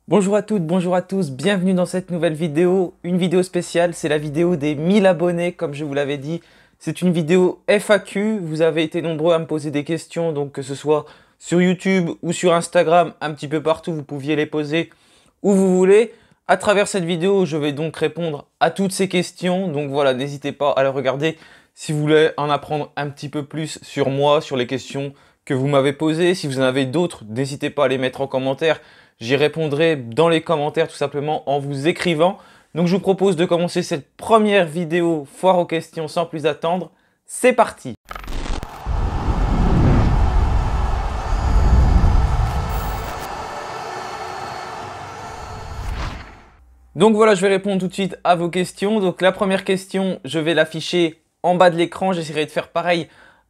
Bonjour à toutes, bonjour à tous, bienvenue dans cette nouvelle vidéo, une vidéo spéciale, c'est la vidéo des 1000 abonnés comme je vous l'avais dit. C'est une vidéo FAQ, vous avez été nombreux à me poser des questions, donc que ce soit sur YouTube ou sur Instagram, un petit peu partout, vous pouviez les poser où vous voulez. À travers cette vidéo, je vais donc répondre à toutes ces questions, donc voilà, n'hésitez pas à le regarder si vous voulez en apprendre un petit peu plus sur moi, sur les questions que vous m'avez posées. Si vous en avez d'autres, n'hésitez pas à les mettre en commentaire. J'y répondrai dans les commentaires tout simplement en vous écrivant. Donc je vous propose de commencer cette première vidéo foire aux questions sans plus attendre. C'est parti! Donc voilà, je vais répondre tout de suite à vos questions. Donc la première question, je vais l'afficher en bas de l'écran. J'essaierai de faire pareil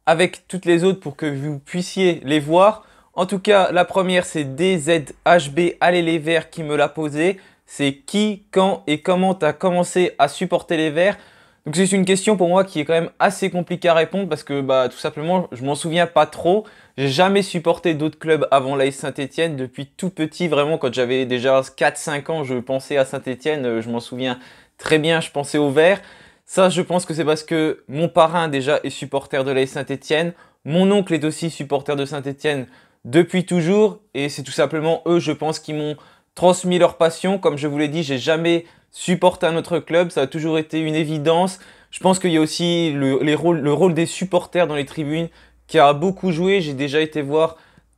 avec toutes les autres pour que vous puissiez les voir. En tout cas, la première, c'est DZHB Allez les Verts qui me l'a posée. C'est qui, quand et comment tu as commencé à supporter les Verts? Donc c'est une question pour moi qui est quand même assez compliquée à répondre parce que tout simplement, je m'en souviens pas trop. J'ai jamais supporté d'autres clubs avant l'AS Saint-Étienne. Depuis tout petit, vraiment, quand j'avais déjà 4-5 ans, je pensais à Saint-Étienne. Je m'en souviens très bien, je pensais aux Verts. Ça, je pense que c'est parce que mon parrain déjà est supporter de l'AS Saint-Étienne. Mon oncle est aussi supporter de Saint-Étienne depuis toujours. Et c'est tout simplement eux, je pense, qui m'ont transmis leur passion. Comme je vous l'ai dit, j'ai jamais supporter un autre club, ça a toujours été une évidence. Je pense qu'il y a aussi le rôle des supporters dans les tribunes qui a beaucoup joué. J'ai déjà été voir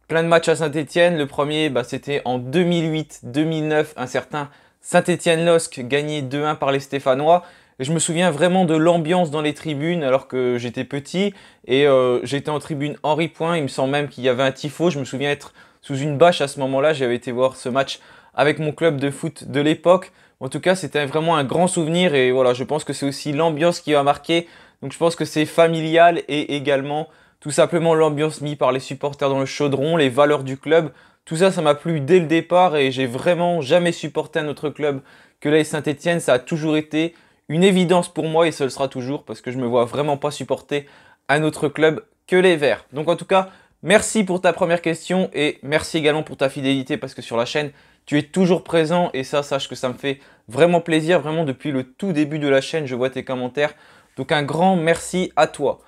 plein de matchs à Saint-Étienne. Le premier, c'était en 2008-2009, un certain Saint-Étienne-LOSC gagné 2-1 par les Stéphanois. Et je me souviens vraiment de l'ambiance dans les tribunes alors que j'étais petit et j'étais en tribune Henri Point. Il me semble même qu'il y avait un tifo. Je me souviens être sous une bâche à ce moment-là. J'avais été voir ce match avec mon club de foot de l'époque. En tout cas, c'était vraiment un grand souvenir et voilà, je pense que c'est aussi l'ambiance qui va marquer. Donc je pense que c'est familial et également tout simplement l'ambiance mise par les supporters dans le chaudron, les valeurs du club. Tout ça, ça m'a plu dès le départ et j'ai vraiment jamais supporté un autre club que l'AS Saint-Étienne. Ça a toujours été une évidence pour moi et ce le sera toujours parce que je me vois vraiment pas supporter un autre club que les Verts. Donc en tout cas, merci pour ta première question et merci également pour ta fidélité parce que sur la chaîne, tu es toujours présent et ça, sache que ça me fait vraiment plaisir. Vraiment, depuis le tout début de la chaîne, je vois tes commentaires. Donc, un grand merci à toi.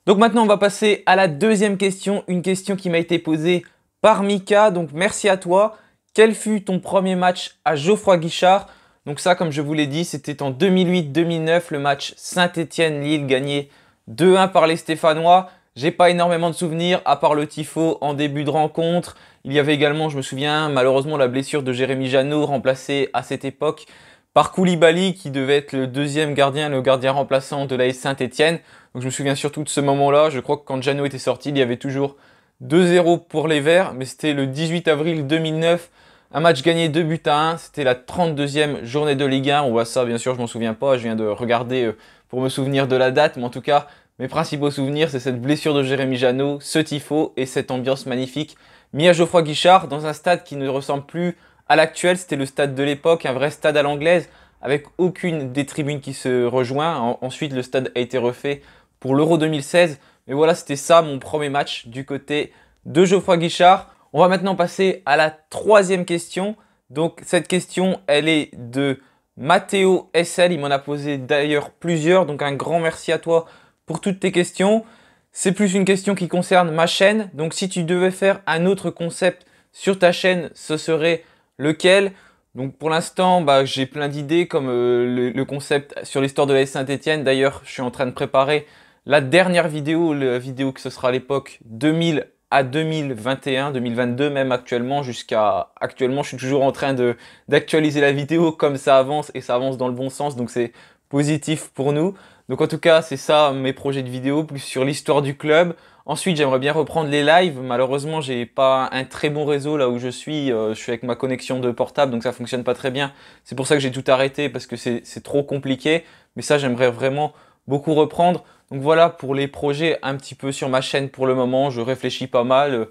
Donc, maintenant, on va passer à la deuxième question. Une question qui m'a été posée par Mika. Donc, merci à toi. Quel fut ton premier match à Geoffroy Guichard? Donc, ça, comme je vous l'ai dit, c'était en 2008-2009, le match Saint-Étienne-Lille gagné 2-1 par les Stéphanois. J'ai pas énormément de souvenirs à part le tifo en début de rencontre. Il y avait également, je me souviens, malheureusement la blessure de Jérémy Janot, remplacé à cette époque par Koulibaly, qui devait être le deuxième gardien, le gardien remplaçant de l'AS Saint-Étienne. Donc je me souviens surtout de ce moment-là. Je crois que quand Janot était sorti, il y avait toujours 2-0 pour les Verts, mais c'était le 18 avril 2009. Un match gagné 2 buts à 1. C'était la 32e journée de Ligue 1. On voit ça, bien sûr, je m'en souviens pas. Je viens de regarder pour me souvenir de la date, mais en tout cas, mes principaux souvenirs, c'est cette blessure de Jérémy Janot, ce tifo et cette ambiance magnifique mis à Geoffroy Guichard dans un stade qui ne ressemble plus à l'actuel. C'était le stade de l'époque, un vrai stade à l'anglaise avec aucune des tribunes qui se rejoint. Ensuite, le stade a été refait pour l'Euro 2016. Mais voilà, c'était ça mon premier match du côté de Geoffroy Guichard. On va maintenant passer à la troisième question. Donc cette question, elle est de Mathéo SL. Il m'en a posé d'ailleurs plusieurs. Donc un grand merci à toi pour toutes tes questions. C'est plus une question qui concerne ma chaîne. Donc si tu devais faire un autre concept sur ta chaîne, ce serait lequel? Donc pour l'instant, j'ai plein d'idées comme le concept sur l'histoire de l'AS Saint-Étienne. D'ailleurs, je suis en train de préparer la dernière vidéo, la vidéo que ce sera à l'époque 2000 à 2021, 2022 même actuellement, jusqu'à actuellement, je suis toujours en train d'actualiser la vidéo comme ça avance et ça avance dans le bon sens. Donc c'est positif pour nous. Donc en tout cas, c'est ça mes projets de vidéo, plus sur l'histoire du club. Ensuite, j'aimerais bien reprendre les lives. Malheureusement, j'ai pas un très bon réseau là où je suis. Je suis avec ma connexion de portable, donc ça fonctionne pas très bien. C'est pour ça que j'ai tout arrêté parce que c'est trop compliqué. Mais ça, j'aimerais vraiment beaucoup reprendre. Donc voilà pour les projets un petit peu sur ma chaîne pour le moment. Je réfléchis pas mal.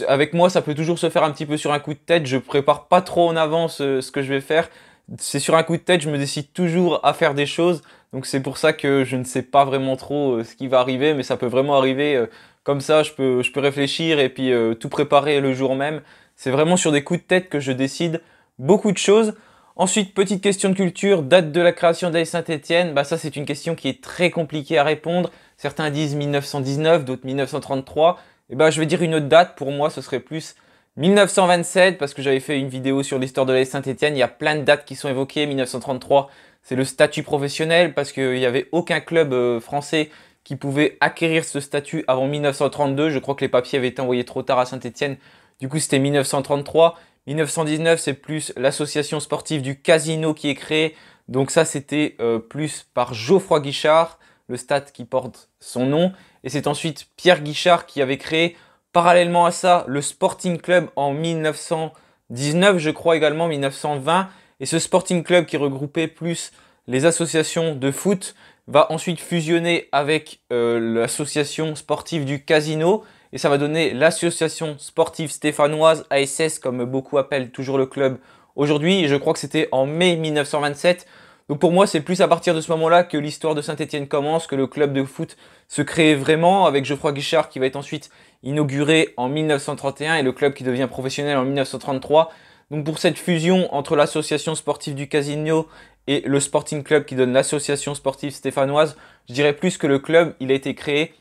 Avec moi, ça peut toujours se faire un petit peu sur un coup de tête. Je prépare pas trop en avance ce que je vais faire. C'est sur un coup de tête, je me décide toujours à faire des choses. Donc c'est pour ça que je ne sais pas vraiment trop ce qui va arriver, mais ça peut vraiment arriver comme ça. Je peux réfléchir et puis tout préparer le jour même. C'est vraiment sur des coups de tête que je décide beaucoup de choses. Ensuite, petite question de culture, date de la création de l'AS Saint-Étienne. Bah ça, c'est une question qui est très compliquée à répondre. Certains disent 1919, d'autres 1933. Et bah, je vais dire une autre date. Pour moi, ce serait plus 1927 parce que j'avais fait une vidéo sur l'histoire de l'AS Saint-Étienne. Il y a plein de dates qui sont évoquées. 1933, c'est le statut professionnel parce qu'il n'y avait aucun club français qui pouvait acquérir ce statut avant 1932. Je crois que les papiers avaient été envoyés trop tard à Saint-Étienne. Du coup, c'était 1933. 1919, c'est plus l'association sportive du Casino qui est créée. Donc ça, c'était plus par Geoffroy Guichard, le stade qui porte son nom. Et c'est ensuite Pierre Guichard qui avait créé, parallèlement à ça, le Sporting Club en 1919, je crois également, 1920. Et ce Sporting Club qui regroupait plus les associations de foot va ensuite fusionner avec l'association sportive du Casino. Et ça va donner l'association sportive stéphanoise, ASS, comme beaucoup appellent toujours le club aujourd'hui. Et je crois que c'était en mai 1927. Donc pour moi, c'est plus à partir de ce moment-là que l'histoire de Saint-Étienne commence, que le club de foot se crée vraiment, avec Geoffroy Guichard qui va être ensuite inauguré en 1931 et le club qui devient professionnel en 1933. Donc pour cette fusion entre l'association sportive du Casino et le Sporting Club qui donne l'association sportive stéphanoise, je dirais plus que le club, il a été créé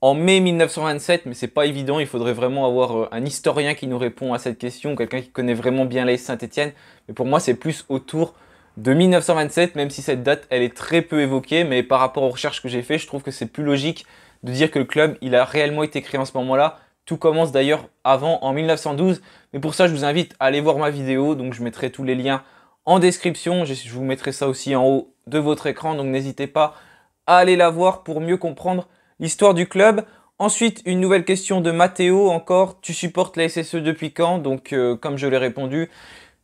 en mai 1927, mais c'est pas évident, il faudrait vraiment avoir un historien qui nous répond à cette question, quelqu'un qui connaît vraiment bien l'AS Saint-Étienne. Mais pour moi, c'est plus autour de 1927, même si cette date, elle est très peu évoquée, mais par rapport aux recherches que j'ai fait, je trouve que c'est plus logique de dire que le club, il a réellement été créé en ce moment-là. Tout commence d'ailleurs avant, en 1912. Mais pour ça, je vous invite à aller voir ma vidéo, donc je mettrai tous les liens en description. Je vous mettrai ça aussi en haut de votre écran, donc n'hésitez pas à aller la voir pour mieux comprendre l'histoire du club. Ensuite, une nouvelle question de Mathéo encore. Tu supportes la SSE depuis quand? Donc, comme je l'ai répondu,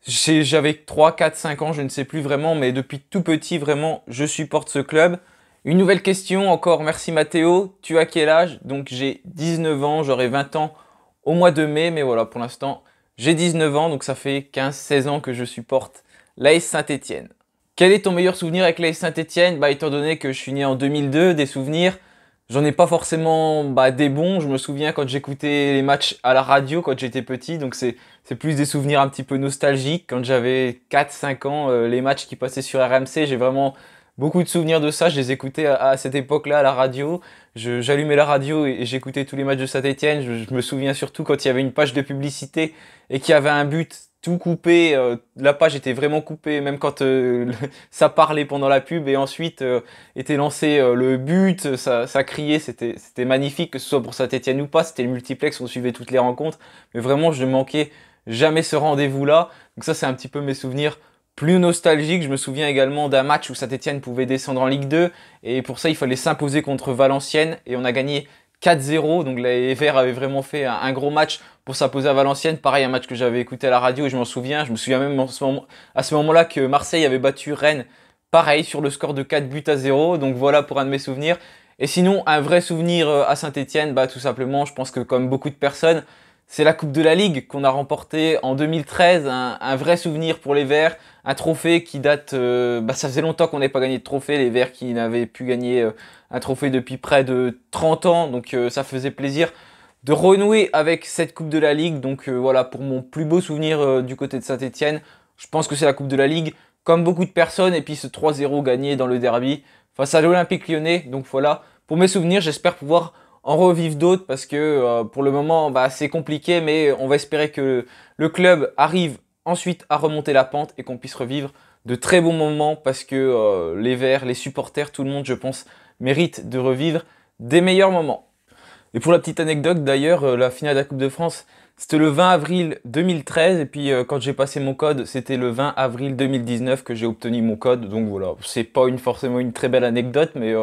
j'avais 3, 4, 5 ans, je ne sais plus vraiment, mais depuis tout petit, vraiment, je supporte ce club. Une nouvelle question encore, merci Mathéo. Tu as quel âge? Donc, j'ai 19 ans, j'aurai 20 ans au mois de mai, mais voilà, pour l'instant, j'ai 19 ans, donc ça fait 15-16 ans que je supporte l'AS Saint-Étienne. Quel est ton meilleur souvenir avec l'AS Saint-Étienne? Bah, étant donné que je suis né en 2002, des souvenirs, j'en ai pas forcément des bons. Je me souviens quand j'écoutais les matchs à la radio quand j'étais petit. Donc c'est plus des souvenirs un petit peu nostalgiques. Quand j'avais 4-5 ans, les matchs qui passaient sur RMC, j'ai vraiment beaucoup de souvenirs de ça. Je les écoutais à cette époque-là à la radio. J'allumais la radio et j'écoutais tous les matchs de Saint-Étienne. Je me souviens surtout quand il y avait une page de publicité et qu'il y avait un but tout coupé, la page était vraiment coupée, même quand ça parlait pendant la pub, et ensuite était lancé le but, ça criait, c'était magnifique, que ce soit pour Saint-Étienne ou pas, c'était le multiplex, on suivait toutes les rencontres, mais vraiment je ne manquais jamais ce rendez-vous-là. Donc ça c'est un petit peu mes souvenirs plus nostalgiques. Je me souviens également d'un match où Saint-Étienne pouvait descendre en Ligue 2, et pour ça il fallait s'imposer contre Valenciennes, et on a gagné 4-0, donc les Verts avaient vraiment fait un gros match pour s'imposer à Valenciennes. Pareil, un match que j'avais écouté à la radio et je me souviens même à ce moment-là que Marseille avait battu Rennes, pareil, sur le score de 4-0. Donc voilà pour un de mes souvenirs. Et sinon, un vrai souvenir à Saint-Étienne, tout simplement, je pense que comme beaucoup de personnes, c'est la Coupe de la Ligue qu'on a remportée en 2013, un vrai souvenir pour les Verts, un trophée qui date, ça faisait longtemps qu'on n'avait pas gagné de trophée, les Verts qui n'avaient pu gagner un trophée depuis près de 30 ans, donc ça faisait plaisir de renouer avec cette Coupe de la Ligue. Donc voilà, pour mon plus beau souvenir du côté de Saint-Étienne, je pense que c'est la Coupe de la Ligue, comme beaucoup de personnes, et puis ce 3-0 gagné dans le derby face à l'Olympique Lyonnais. Donc voilà, pour mes souvenirs, j'espère pouvoir en revivre d'autres parce que pour le moment c'est compliqué, mais on va espérer que le club arrive ensuite à remonter la pente et qu'on puisse revivre de très bons moments parce que les Verts, les supporters, tout le monde je pense mérite de revivre des meilleurs moments. Et pour la petite anecdote d'ailleurs, la finale de la Coupe de France c'était le 20 avril 2013 et puis quand j'ai passé mon code c'était le 20 avril 2019 que j'ai obtenu mon code. Donc voilà, c'est pas forcément une très belle anecdote, mais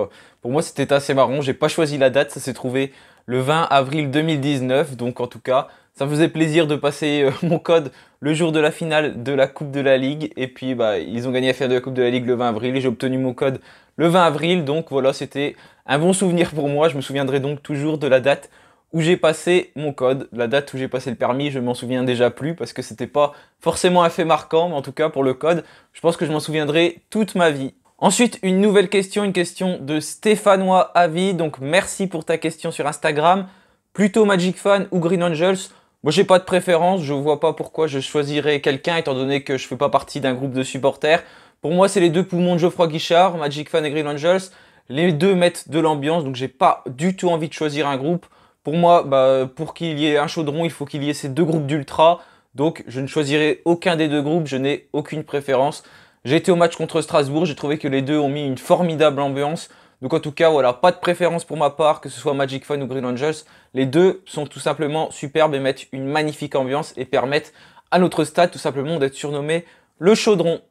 pour moi c'était assez marrant. J'ai pas choisi la date, ça s'est trouvé le 20 avril 2019. Donc en tout cas, ça me faisait plaisir de passer mon code le jour de la finale de la Coupe de la Ligue. Et puis ils ont gagné la finale de la Coupe de la Ligue le 20 avril et j'ai obtenu mon code le 20 avril. Donc voilà, c'était un bon souvenir pour moi. Je me souviendrai donc toujours de la date où j'ai passé mon code, la date où j'ai passé le permis, je m'en souviens déjà plus parce que c'était pas forcément un fait marquant, mais en tout cas pour le code, je pense que je m'en souviendrai toute ma vie. Ensuite, une nouvelle question, une question de Stéphanois Avis. Donc merci pour ta question sur Instagram. Plutôt Magic Fan ou Green Angels? Moi, j'ai pas de préférence, je vois pas pourquoi je choisirais quelqu'un étant donné que je fais pas partie d'un groupe de supporters. Pour moi, c'est les deux poumons de Geoffroy Guichard, Magic Fan et Green Angels. Les deux mettent de l'ambiance, donc j'ai pas du tout envie de choisir un groupe. Pour moi, pour qu'il y ait un chaudron, il faut qu'il y ait ces deux groupes d'ultra. Donc, je ne choisirai aucun des deux groupes, je n'ai aucune préférence. J'ai été au match contre Strasbourg, j'ai trouvé que les deux ont mis une formidable ambiance. Donc en tout cas, voilà, pas de préférence pour ma part, que ce soit Magic Fun ou Green Angels. Les deux sont tout simplement superbes et mettent une magnifique ambiance et permettent à notre stade tout simplement d'être surnommé le Chaudron.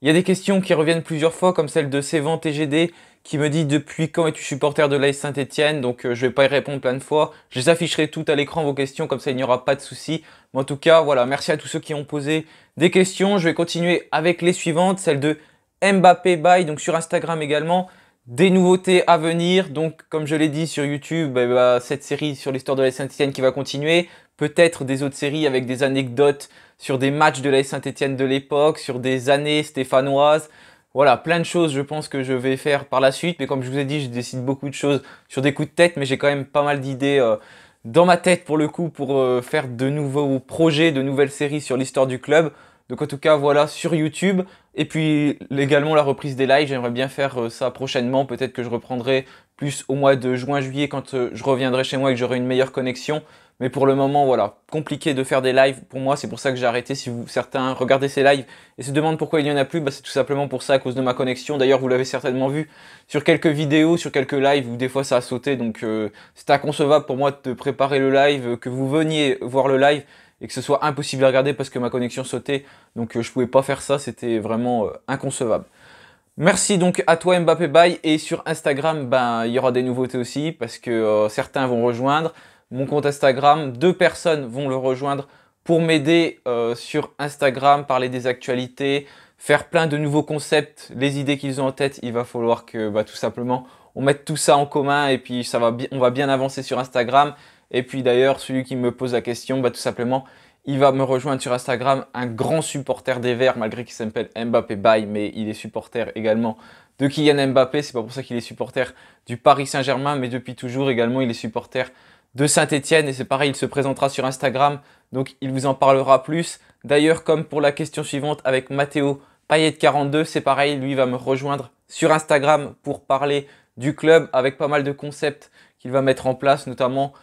Il y a des questions qui reviennent plusieurs fois, comme celle de Sévan TGD, qui me dit depuis quand es-tu supporter de l'AS Saint-Etienne. Donc je vais pas y répondre plein de fois. Je les afficherai toutes à l'écran vos questions, comme ça il n'y aura pas de souci. Mais en tout cas, voilà, merci à tous ceux qui ont posé des questions. Je vais continuer avec les suivantes, celle de Mbappé Bye, donc sur Instagram également. Des nouveautés à venir, donc comme je l'ai dit sur YouTube, cette série sur l'histoire de l'AS Saint-Etienne qui va continuer. Peut-être des autres séries avec des anecdotes sur des matchs de l'AS Saint-Etienne de l'époque, sur des années stéphanoises. Voilà, plein de choses je pense que je vais faire par la suite. Mais comme je vous ai dit, je décide beaucoup de choses sur des coups de tête. Mais j'ai quand même pas mal d'idées dans ma tête pour le coup pour faire de nouveaux projets, de nouvelles séries sur l'histoire du club. Donc en tout cas, voilà, sur YouTube. Et puis également la reprise des lives, j'aimerais bien faire ça prochainement. Peut-être que je reprendrai plus au mois de juin-juillet quand je reviendrai chez moi et que j'aurai une meilleure connexion. Mais pour le moment, voilà, compliqué de faire des lives pour moi. C'est pour ça que j'ai arrêté. Si certains regardez ces lives et se demandent pourquoi il n'y en a plus, c'est tout simplement pour ça, à cause de ma connexion. D'ailleurs, vous l'avez certainement vu sur quelques vidéos, sur quelques lives où des fois ça a sauté. Donc c'est inconcevable pour moi de préparer le live, que vous veniez voir le live et que ce soit impossible à regarder parce que ma connexion sautait. Donc je pouvais pas faire ça, c'était vraiment inconcevable. Merci donc à toi Mbappé Bye, et sur Instagram, il y aura des nouveautés aussi parce que certains vont rejoindre mon compte Instagram, 2 personnes vont le rejoindre pour m'aider sur Instagram, parler des actualités, faire plein de nouveaux concepts, les idées qu'ils ont en tête. Il va falloir que tout simplement on mette tout ça en commun et puis on va bien avancer sur Instagram. Et puis d'ailleurs, celui qui me pose la question, tout simplement, il va me rejoindre sur Instagram, un grand supporter des Verts, malgré qu'il s'appelle Mbappé Bye, mais il est supporter également de Kylian Mbappé. C'est pas pour ça qu'il est supporter du Paris Saint-Germain, mais depuis toujours également, il est supporter de Saint-Etienne. Et c'est pareil, il se présentera sur Instagram, donc il vous en parlera plus. D'ailleurs, comme pour la question suivante avec Mathéo Payet42, c'est pareil, lui va me rejoindre sur Instagram pour parler du club avec pas mal de concepts qu'il va mettre en place, notamment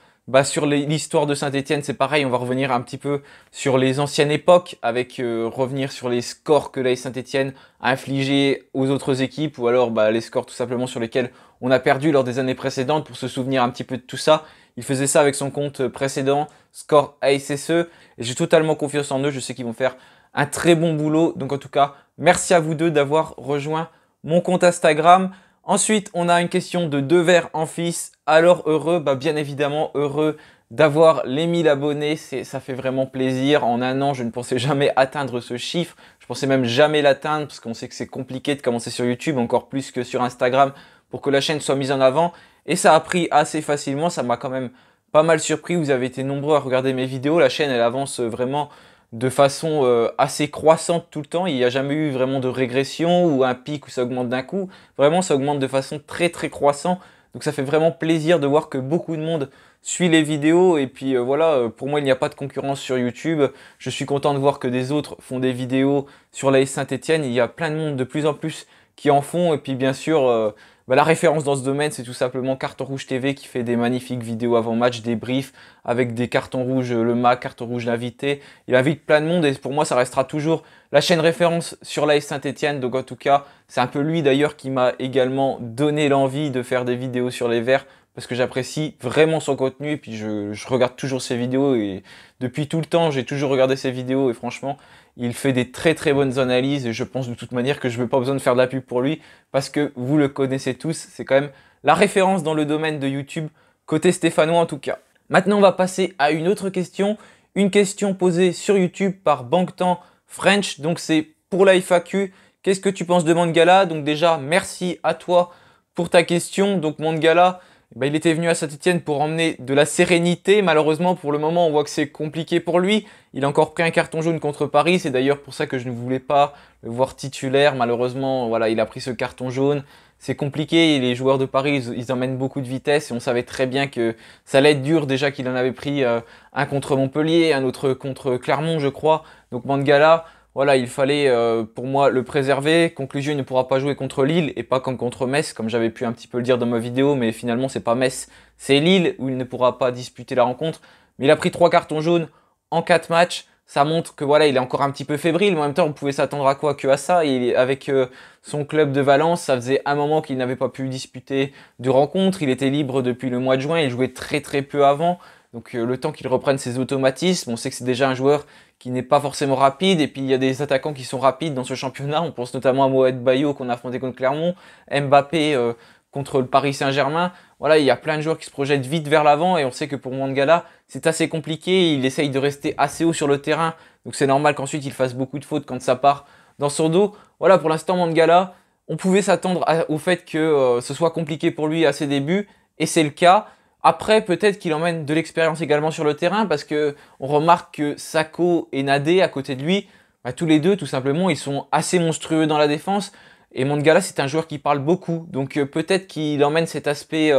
sur l'histoire de Saint-Etienne, c'est pareil, on va revenir un petit peu sur les anciennes époques, avec revenir sur les scores que l'AS Saint-Etienne a infligés aux autres équipes, ou alors les scores tout simplement sur lesquels on a perdu lors des années précédentes, pour se souvenir un petit peu de tout ça. Il faisait ça avec son compte précédent, Score ASSE, et j'ai totalement confiance en eux, je sais qu'ils vont faire un très bon boulot. Donc en tout cas, merci à vous deux d'avoir rejoint mon compte Instagram. Ensuite, on a une question de 2 verres en fils. Alors heureux, bien évidemment heureux d'avoir les 1000 abonnés. Ça fait vraiment plaisir. En un an, je ne pensais jamais atteindre ce chiffre. Je pensais même jamais l'atteindre parce qu'on sait que c'est compliqué de commencer sur YouTube, encore plus que sur Instagram, pour que la chaîne soit mise en avant. Et ça a pris assez facilement. Ça m'a quand même pas mal surpris. Vous avez été nombreux à regarder mes vidéos. La chaîne, elle avance vraiment de façon assez croissante tout le temps. Il n'y a jamais eu vraiment de régression ou un pic où ça augmente d'un coup. Vraiment, ça augmente de façon très très croissante. Donc ça fait vraiment plaisir de voir que beaucoup de monde suit les vidéos. Et puis voilà, pour moi, il n'y a pas de concurrence sur YouTube. Je suis content de voir que des autres font des vidéos sur l'AS Saint-Etienne. Il y a plein de monde de plus en plus qui en font. Et puis bien sûr, la référence dans ce domaine, c'est tout simplement Carton Rouge TV qui fait des magnifiques vidéos avant match, des briefs avec des cartons rouges, le MAC, carton rouge l'invité. Il invite plein de monde et pour moi, ça restera toujours la chaîne référence sur l'AS Saint-Etienne. Donc en tout cas, c'est un peu lui d'ailleurs qui m'a également donné l'envie de faire des vidéos sur les Verts parce que j'apprécie vraiment son contenu et puis je regarde toujours ses vidéos et depuis tout le temps, j'ai toujours regardé ses vidéos et franchement, il fait des très très bonnes analyses et je pense de toute manière que je n'ai pas besoin de faire de la pub pour lui parce que vous le connaissez tous, c'est quand même la référence dans le domaine de YouTube, côté stéphanois en tout cas. Maintenant, on va passer à une autre question, une question posée sur YouTube par Bangtan French, donc c'est pour la FAQ. Qu'est-ce que tu penses de Mangala? Donc déjà, merci à toi pour ta question. Donc Mangala, il était venu à Saint-Etienne pour emmener de la sérénité. Malheureusement, pour le moment, on voit que c'est compliqué pour lui. Il a encore pris un carton jaune contre Paris. C'est d'ailleurs pour ça que je ne voulais pas le voir titulaire. Malheureusement, voilà, il a pris ce carton jaune. c'est compliqué. Et les joueurs de Paris, ils emmènent beaucoup de vitesse et on savait très bien que ça allait être dur. Déjà qu'il en avait pris un contre Montpellier, un autre contre Clermont, je crois. Donc Mangala, voilà, il fallait pour moi le préserver. Conclusion, il ne pourra pas jouer contre Lille et pas comme contre Metz, comme j'avais pu un petit peu le dire dans ma vidéo. Mais finalement, c'est pas Metz, c'est Lille où il ne pourra pas disputer la rencontre. Mais il a pris 3 cartons jaunes en 4 matchs. Ça montre que voilà, il est encore un petit peu fébrile, mais en même temps, on pouvait s'attendre à quoi que à ça. Et avec son club de Valence, ça faisait un moment qu'il n'avait pas pu disputer de rencontres. Il était libre depuis le mois de juin, il jouait très très peu avant. Donc le temps qu'il reprenne ses automatismes, on sait que c'est déjà un joueur qui n'est pas forcément rapide. Et puis il y a des attaquants qui sont rapides dans ce championnat. On pense notamment à Mohamed Bayo qu'on a affronté contre Clermont, Mbappé contre le Paris Saint-Germain. Voilà, il y a plein de joueurs qui se projettent vite vers l'avant et on sait que pour Mangala, c'est assez compliqué. Il essaye de rester assez haut sur le terrain. Donc c'est normal qu'ensuite il fasse beaucoup de fautes quand ça part dans son dos. Voilà, pour l'instant, Mangala, on pouvait s'attendre au fait que ce soit compliqué pour lui à ses débuts et c'est le cas. Après, peut-être qu'il emmène de l'expérience également sur le terrain parce que on remarque que Sakho et Nadé à côté de lui, bah, tous les deux, tout simplement, ils sont assez monstrueux dans la défense. Et Mangala, c'est un joueur qui parle beaucoup. Donc peut-être qu'il emmène cet aspect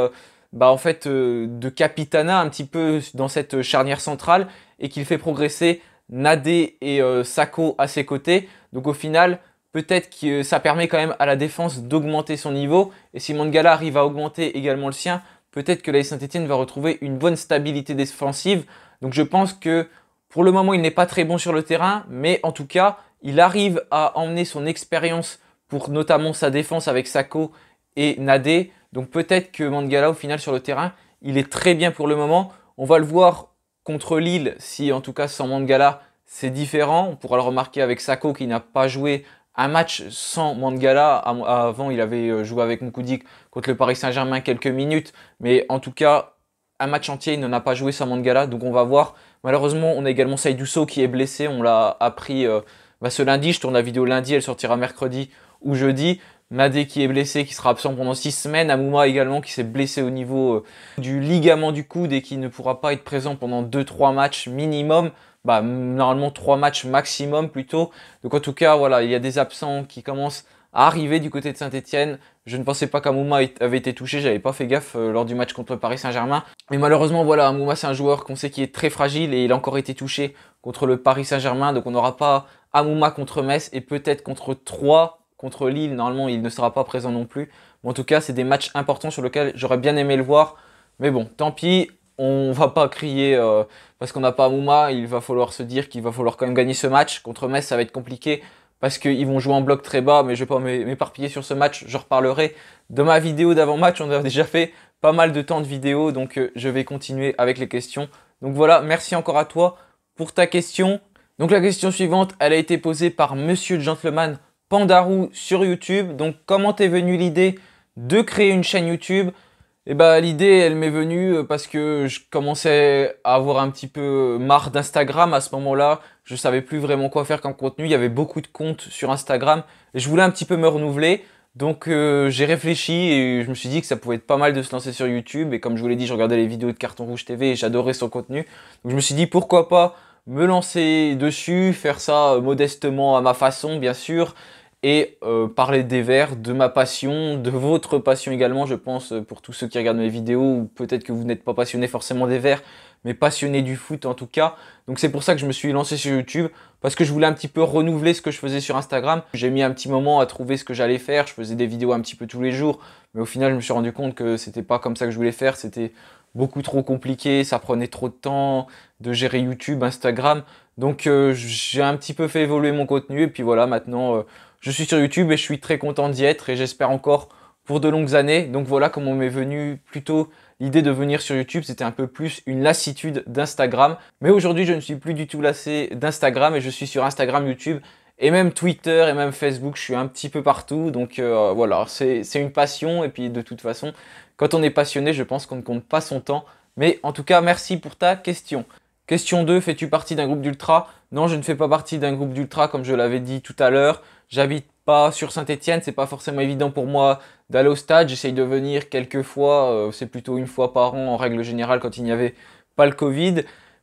en fait, de capitana un petit peu dans cette charnière centrale et qu'il fait progresser Nadé et Sakho à ses côtés. Donc au final, peut-être que ça permet quand même à la défense d'augmenter son niveau. Et si Mangala arrive à augmenter également le sien, peut-être que l'AS Saint-Etienne va retrouver une bonne stabilité défensive. Donc je pense que pour le moment, il n'est pas très bon sur le terrain, mais en tout cas, il arrive à emmener son expérience pour notamment sa défense avec Sakho et Nadé. Donc peut-être que Mangala, au final, sur le terrain, il est très bien pour le moment. On va le voir contre Lille, si en tout cas sans Mangala, c'est différent. On pourra le remarquer avec Sakho qui n'a pas joué un match sans Mangala. Avant, il avait joué avec Moukoudi contre le Paris Saint-Germain quelques minutes. Mais en tout cas, un match entier, il n'en a pas joué sans Mangala. Donc on va voir. Malheureusement, on a également Seydou Sow qui est blessé. On l'a appris ce lundi. Je tourne la vidéo lundi, elle sortira mercredi ou jeudi. Nadé qui est blessé, qui sera absent pendant 6 semaines. Amouma également qui s'est blessé au niveau du ligament du coude et qui ne pourra pas être présent pendant 2-3 matchs minimum. Normalement 3 matchs maximum plutôt. Donc en tout cas, voilà, il y a des absents qui commencent à arriver du côté de Saint-Etienne. Je ne pensais pas qu'Amouma avait été touché, j'avais pas fait gaffe lors du match contre le Paris Saint-Germain. Mais malheureusement, voilà, Amouma c'est un joueur qu'on sait qui est très fragile et il a encore été touché contre le Paris Saint-Germain. Donc on n'aura pas Amouma contre Metz et peut-être contre 3 contre Lille, normalement il ne sera pas présent non plus. Mais en tout cas, c'est des matchs importants sur lesquels j'aurais bien aimé le voir. Mais bon, tant pis, on va pas crier parce qu'on n'a pas Amouma. Il va falloir se dire qu'il va falloir quand même gagner ce match. Contre Metz, ça va être compliqué parce qu'ils vont jouer en bloc très bas. Mais je vais pas m'éparpiller sur ce match, j'en reparlerai dans ma vidéo d'avant-match. On a déjà fait pas mal de temps de vidéos, donc je vais continuer avec les questions. Donc voilà, merci encore à toi pour ta question. Donc la question suivante, elle a été posée par Monsieur Gentleman Pandarou sur YouTube. Donc comment t'es venue l'idée de créer une chaîne YouTube? Et l'idée elle m'est venue parce que je commençais à avoir un petit peu marre d'Instagram à ce moment-là. Je savais plus vraiment quoi faire comme contenu. Il y avait beaucoup de comptes sur Instagram et je voulais un petit peu me renouveler. Donc j'ai réfléchi et je me suis dit que ça pouvait être pas mal de se lancer sur YouTube. Et comme je vous l'ai dit, je regardais les vidéos de Carton Rouge TV et j'adorais son contenu. Donc je me suis dit pourquoi pas me lancer dessus, faire ça modestement à ma façon bien sûr. Et parler des Verts, de ma passion, de votre passion également, je pense, pour tous ceux qui regardent mes vidéos, ou peut-être que vous n'êtes pas passionné forcément des Verts, mais passionné du foot en tout cas. Donc c'est pour ça que je me suis lancé sur YouTube, parce que je voulais un petit peu renouveler ce que je faisais sur Instagram. J'ai mis un petit moment à trouver ce que j'allais faire, je faisais des vidéos un petit peu tous les jours, mais au final je me suis rendu compte que c'était pas comme ça que je voulais faire, c'était beaucoup trop compliqué, ça prenait trop de temps de gérer YouTube, Instagram. Donc j'ai un petit peu fait évoluer mon contenu, et puis voilà, maintenant je suis sur YouTube et je suis très content d'y être et j'espère encore pour de longues années. Donc voilà comment m'est venue plutôt l'idée de venir sur YouTube. C'était un peu plus une lassitude d'Instagram. Mais aujourd'hui, je ne suis plus du tout lassé d'Instagram et je suis sur Instagram, YouTube et même Twitter et même Facebook. Je suis un petit peu partout. Donc voilà, c'est une passion. Et puis de toute façon, quand on est passionné, je pense qu'on ne compte pas son temps. Mais en tout cas, merci pour ta question. Question 2, fais-tu partie d'un groupe d'ultra? Non, je ne fais pas partie d'un groupe d'ultra comme je l'avais dit tout à l'heure. J'habite pas sur Saint-Etienne, c'est pas forcément évident pour moi d'aller au stade. J'essaye de venir quelques fois, c'est plutôt une fois par an en règle générale quand il n'y avait pas le Covid.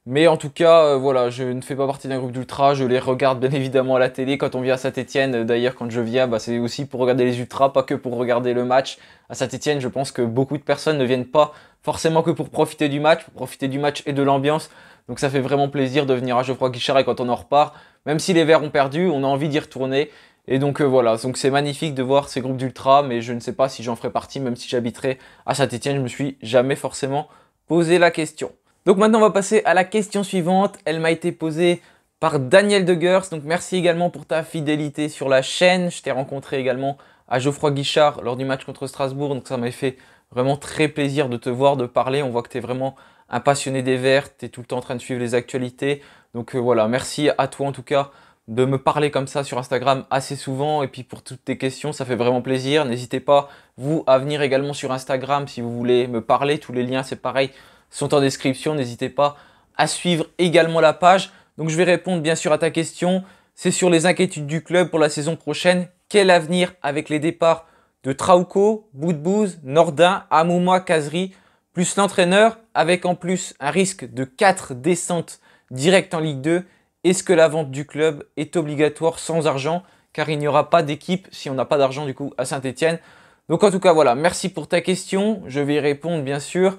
Mais en tout cas, voilà, je ne fais pas partie d'un groupe d'ultra. Je les regarde bien évidemment à la télé quand on vient à Saint-Étienne. D'ailleurs, quand je viens, bah, c'est aussi pour regarder les ultras, pas que pour regarder le match. À Saint-Étienne, je pense que beaucoup de personnes ne viennent pas forcément que pour profiter du match et de l'ambiance. Donc ça fait vraiment plaisir de venir à Geoffroy Guichard et quand on en repart, même si les Verts ont perdu, on a envie d'y retourner. Et donc voilà, donc c'est magnifique de voir ces groupes d'ultra, mais je ne sais pas si j'en ferai partie, même si j'habiterai à Saint-Étienne, je me suis jamais forcément posé la question. Donc maintenant on va passer à la question suivante, elle m'a été posée par Daniel Degers, donc merci également pour ta fidélité sur la chaîne, je t'ai rencontré également à Geoffroy Guichard lors du match contre Strasbourg, donc ça m'a fait vraiment très plaisir de te voir, de parler, on voit que tu es vraiment un passionné des Verts, tu es tout le temps en train de suivre les actualités, donc voilà, merci à toi en tout cas de me parler comme ça sur Instagram assez souvent et puis pour toutes tes questions, ça fait vraiment plaisir. N'hésitez pas, vous, à venir également sur Instagram si vous voulez me parler. Tous les liens, c'est pareil, sont en description. N'hésitez pas à suivre également la page. Donc je vais répondre bien sûr à ta question. C'est sur les inquiétudes du club pour la saison prochaine. Quel avenir avec les départs de Trauco, Boudbouz, Nordin, Amouma, Kazri, plus l'entraîneur, avec en plus un risque de 4 descentes directes en Ligue 2. Est-ce que la vente du club est obligatoire sans argent? Car il n'y aura pas d'équipe si on n'a pas d'argent du coup à Saint-Étienne. Donc en tout cas voilà, merci pour ta question. Je vais y répondre bien sûr.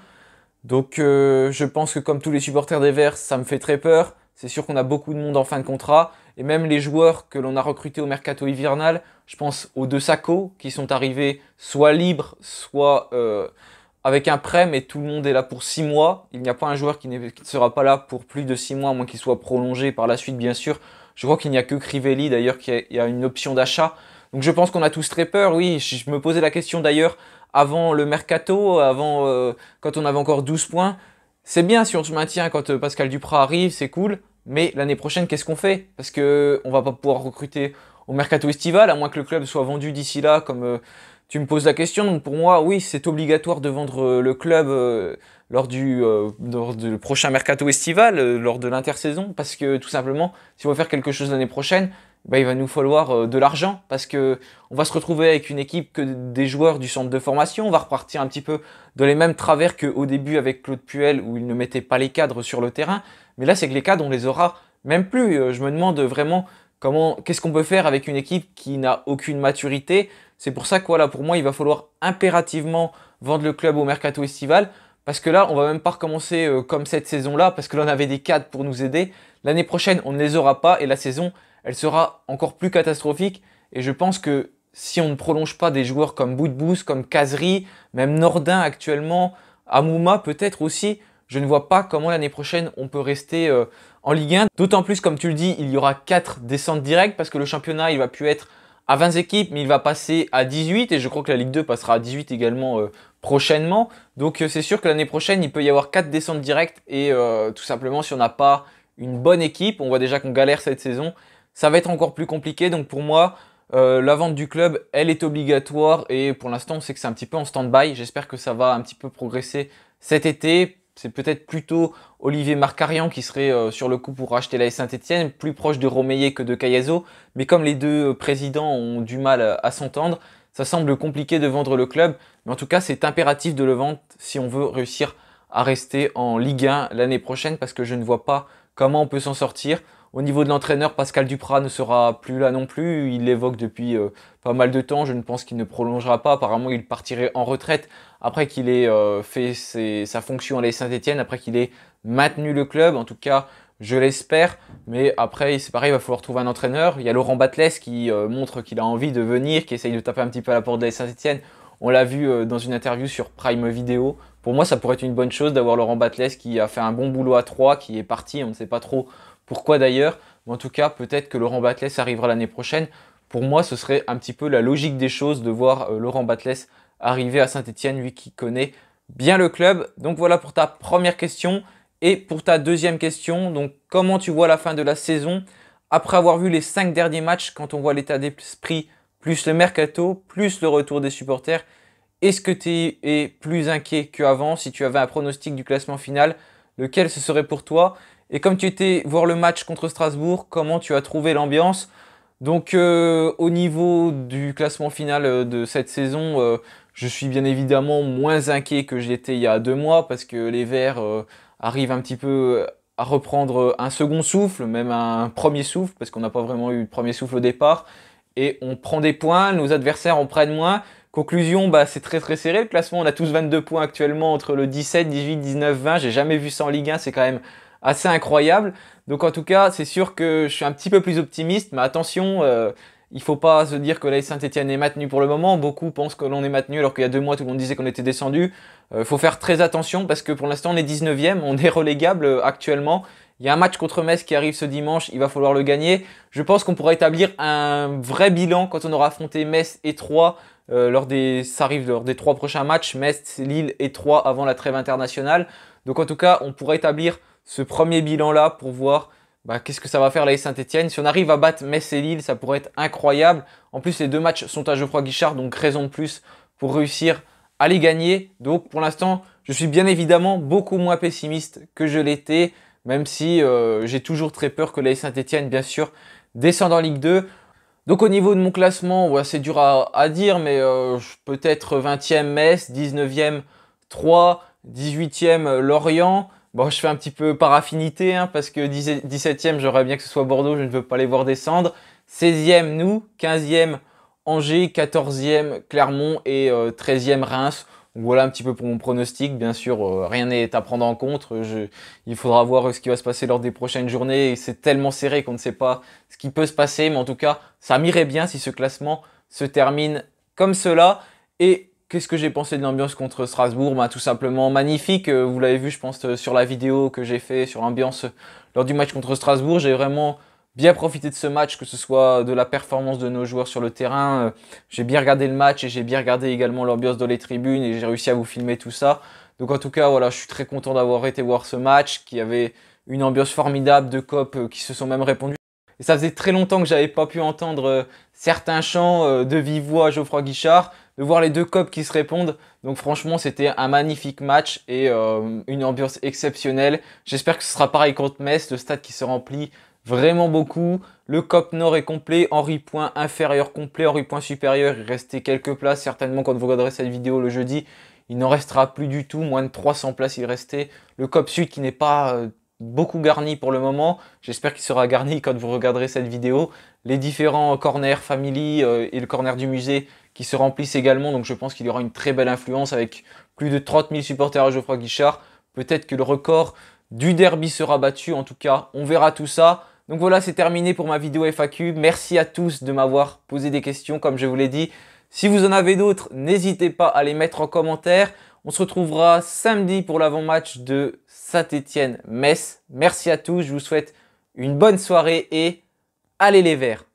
Donc je pense que comme tous les supporters des Verts, ça me fait très peur. C'est sûr qu'on a beaucoup de monde en fin de contrat. Et même les joueurs que l'on a recrutés au mercato hivernal, je pense aux deux Sacco qui sont arrivés soit libres, soit avec un prêt, mais tout le monde est là pour 6 mois. Il n'y a pas un joueur qui ne sera pas là pour plus de 6 mois, à moins qu'il soit prolongé par la suite, bien sûr. Je crois qu'il n'y a que Crivelli, d'ailleurs, qui a une option d'achat. Donc je pense qu'on a tous très peur, oui. Je me posais la question, d'ailleurs, avant le mercato, quand on avait encore 12 points. C'est bien si on se maintient quand Pascal Duprat arrive, c'est cool. Mais l'année prochaine, qu'est-ce qu'on fait? Parce qu'on ne va pas pouvoir recruter au mercato estival, à moins que le club soit vendu d'ici là, comme tu me poses la question. Donc pour moi, oui, c'est obligatoire de vendre le club lors du prochain mercato estival, lors de l'intersaison. Parce que tout simplement, si on veut faire quelque chose l'année prochaine, bah, il va nous falloir de l'argent. Parce que on va se retrouver avec une équipe que des joueurs du centre de formation. On va repartir un petit peu dans les mêmes travers qu'au début avec Claude Puel, où il ne mettait pas les cadres sur le terrain. Mais là, c'est que les cadres, on les aura même plus. Je me demande vraiment qu'est-ce qu'on peut faire avec une équipe qui n'a aucune maturité. C'est pour ça que voilà, pour moi, il va falloir impérativement vendre le club au mercato estival. Parce que là, on va même pas recommencer comme cette saison-là, parce que là, on avait des cadres pour nous aider. L'année prochaine, on ne les aura pas et la saison, elle sera encore plus catastrophique. Et je pense que si on ne prolonge pas des joueurs comme Boudbouz, comme Kazri, même Nordin actuellement, Amouma peut-être aussi, je ne vois pas comment l'année prochaine on peut rester en Ligue 1. D'autant plus, comme tu le dis, il y aura 4 descentes directes parce que le championnat, il va plus être à 20 équipes, mais il va passer à 18 et je crois que la Ligue 2 passera à 18 également prochainement. Donc c'est sûr que l'année prochaine, il peut y avoir 4 descentes directes et tout simplement, si on n'a pas une bonne équipe, on voit déjà qu'on galère cette saison, ça va être encore plus compliqué. Donc pour moi, la vente du club, elle est obligatoire et pour l'instant, on sait que c'est un petit peu en stand-by. J'espère que ça va un petit peu progresser cet été. C'est peut-être plutôt Olivier Marcarian qui serait sur le coup pour racheter la Saint-Etienne, plus proche de Romeyer que de Cayazo. Mais comme les deux présidents ont du mal à s'entendre, ça semble compliqué de vendre le club. Mais en tout cas, c'est impératif de le vendre si on veut réussir à rester en Ligue 1 l'année prochaine parce que je ne vois pas comment on peut s'en sortir. Au niveau de l'entraîneur, Pascal Duprat ne sera plus là non plus. Il l'évoque depuis pas mal de temps. Je ne pense qu'il ne prolongera pas. Apparemment, il partirait en retraite après qu'il ait fait sa fonction à la Saint-Etienne, après qu'il ait maintenu le club. En tout cas, je l'espère. Mais après, c'est pareil, il va falloir trouver un entraîneur. Il y a Laurent Batles qui montre qu'il a envie de venir, qui essaye de taper un petit peu à la porte de la Saint-Etienne. On l'a vu dans une interview sur Prime Video. Pour moi, ça pourrait être une bonne chose d'avoir Laurent Batles qui a fait un bon boulot à 3, qui est parti. On ne sait pas trop pourquoi d'ailleurs. Mais en tout cas, peut-être que Laurent Batles arrivera l'année prochaine. Pour moi, ce serait un petit peu la logique des choses de voir Laurent Batles arriver à Saint-Etienne, lui qui connaît bien le club. Donc voilà pour ta première question. Et pour ta deuxième question, donc comment tu vois la fin de la saison après avoir vu les 5 derniers matchs, quand on voit l'état d'esprit, plus le mercato, plus le retour des supporters, est-ce que tu es plus inquiet qu'avant? Si tu avais un pronostic du classement final, lequel ce serait pour toi? Et comme tu étais voir le match contre Strasbourg, comment tu as trouvé l'ambiance? Donc au niveau du classement final de cette saison, je suis bien évidemment moins inquiet que j'étais il y a 2 mois parce que les Verts arrivent un petit peu à reprendre un second souffle, même un premier souffle, parce qu'on n'a pas vraiment eu de premier souffle au départ. Et on prend des points, nos adversaires en prennent moins. Conclusion, bah, c'est très serré le classement. On a tous 22 points actuellement entre le 17, 18, 19, 20. J'ai jamais vu ça en Ligue 1, c'est quand même assez incroyable. Donc en tout cas, c'est sûr que je suis un petit peu plus optimiste, mais attention, il faut pas se dire que l'AS Saint-Etienne est maintenu pour le moment. Beaucoup pensent que l'on est maintenu alors qu'il y a 2 mois, tout le monde disait qu'on était descendu. Faut faire très attention parce que pour l'instant, on est 19e, on est relégable actuellement. Il y a un match contre Metz qui arrive ce dimanche, il va falloir le gagner. Je pense qu'on pourra établir un vrai bilan quand on aura affronté Metz et Troyes. Ça arrive lors des 3 prochains matchs, Metz, Lille et Troyes avant la trêve internationale. Donc en tout cas, on pourra établir ce premier bilan-là pour voir qu'est-ce que ça va faire l'AS Saint-Etienne. Si on arrive à battre Metz et Lille, ça pourrait être incroyable. En plus, les 2 matchs sont à Geoffroy Guichard, donc raison de plus pour réussir à les gagner. Donc pour l'instant, je suis bien évidemment beaucoup moins pessimiste que je l'étais, même si j'ai toujours très peur que l'AS Saint-Etienne, bien sûr, descende en Ligue 2. Donc au niveau de mon classement, ouais, c'est dur à dire, mais peut-être 20e Metz, 19e Troyes, 18e Lorient. Bon, je fais un petit peu par affinité, hein, parce que 17e, j'aimerais bien que ce soit Bordeaux, je ne veux pas les voir descendre. 16e, nous, 15e Angers, 14e Clermont et 13e Reims. Donc voilà un petit peu pour mon pronostic. Bien sûr, rien n'est à prendre en compte. Il faudra voir ce qui va se passer lors des prochaines journées. C'est tellement serré qu'on ne sait pas ce qui peut se passer. Mais en tout cas, ça m'irait bien si ce classement se termine comme cela. Et qu'est-ce que j'ai pensé de l'ambiance contre Strasbourg? Tout simplement magnifique. Vous l'avez vu, je pense, sur la vidéo que j'ai fait sur l'ambiance lors du match contre Strasbourg. J'ai vraiment bien profité de ce match, que ce soit de la performance de nos joueurs sur le terrain. J'ai bien regardé le match et j'ai bien regardé également l'ambiance dans les tribunes et j'ai réussi à vous filmer tout ça. Donc en tout cas, voilà, je suis très content d'avoir été voir ce match qui avait une ambiance formidable, de copes qui se sont même répondus. Et ça faisait très longtemps que j'avais pas pu entendre certains chants de vive voix à Geoffroy Guichard, de voir les 2 copes qui se répondent. Donc franchement, c'était un magnifique match et une ambiance exceptionnelle. J'espère que ce sera pareil contre Metz, le stade qui se remplit vraiment beaucoup. Le COP Nord est complet, Henri Point inférieur complet, Henri Point supérieur, il restait quelques places. Certainement quand vous regarderez cette vidéo le jeudi, il n'en restera plus du tout, moins de 300 places il restait. Le COP Sud qui n'est pas beaucoup garni pour le moment, j'espère qu'il sera garni quand vous regarderez cette vidéo. Les différents corners family et le corner du musée qui se remplissent également, donc je pense qu'il y aura une très belle influence avec plus de 30 000 supporters à Geoffroy Guichard. Peut-être que le record du derby sera battu, en tout cas on verra tout ça. Donc voilà, c'est terminé pour ma vidéo FAQ. Merci à tous de m'avoir posé des questions, comme je vous l'ai dit. Si vous en avez d'autres, n'hésitez pas à les mettre en commentaire. On se retrouvera samedi pour l'avant-match de Saint-Etienne-Metz. Merci à tous, je vous souhaite une bonne soirée et allez les Verts!